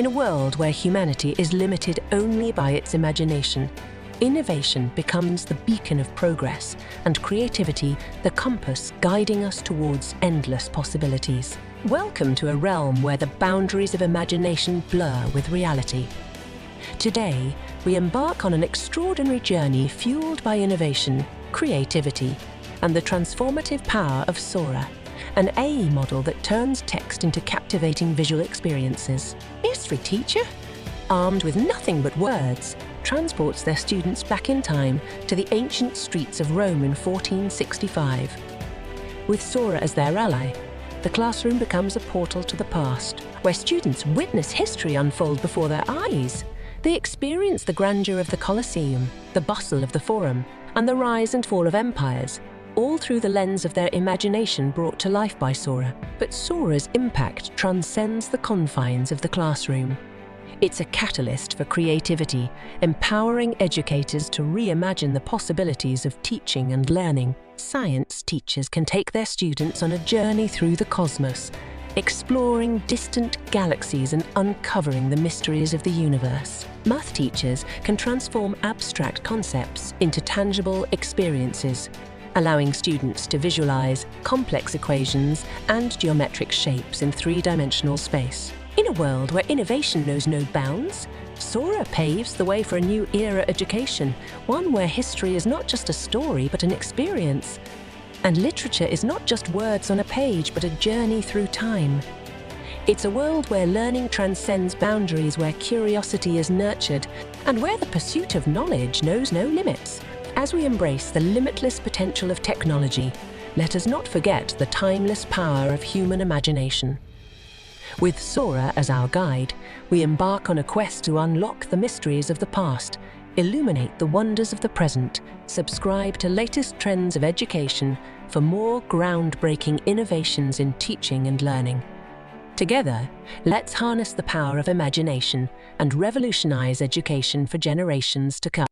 In a world where humanity is limited only by its imagination, innovation becomes the beacon of progress and creativity the compass guiding us towards endless possibilities. Welcome to a realm where the boundaries of imagination blur with reality. Today, we embark on an extraordinary journey fueled by innovation, creativity, and the transformative power of Sora, an AI model that turns text into captivating visual experiences. History teacher, armed with nothing but words, transports their students back in time to the ancient streets of Rome in 1465. With Sora as their ally, the classroom becomes a portal to the past, where students witness history unfold before their eyes. They experience the grandeur of the Colosseum, the bustle of the Forum, and the rise and fall of empires, all through the lens of their imagination brought to life by Sora. But Sora's impact transcends the confines of the classroom. It's a catalyst for creativity, empowering educators to reimagine the possibilities of teaching and learning. Science teachers can take their students on a journey through the cosmos, exploring distant galaxies and uncovering the mysteries of the universe. Math teachers can transform abstract concepts into tangible experiences, allowing students to visualize complex equations and geometric shapes in three-dimensional space. In a world where innovation knows no bounds, Sora paves the way for a new era education, one where history is not just a story but an experience, and literature is not just words on a page but a journey through time. It's a world where learning transcends boundaries, where curiosity is nurtured, and where the pursuit of knowledge knows no limits. As we embrace the limitless potential of technology, let us not forget the timeless power of human imagination. With Sora as our guide, we embark on a quest to unlock the mysteries of the past, illuminate the wonders of the present, subscribe to latest trends of education for more groundbreaking innovations in teaching and learning. Together, let's harness the power of imagination and revolutionize education for generations to come.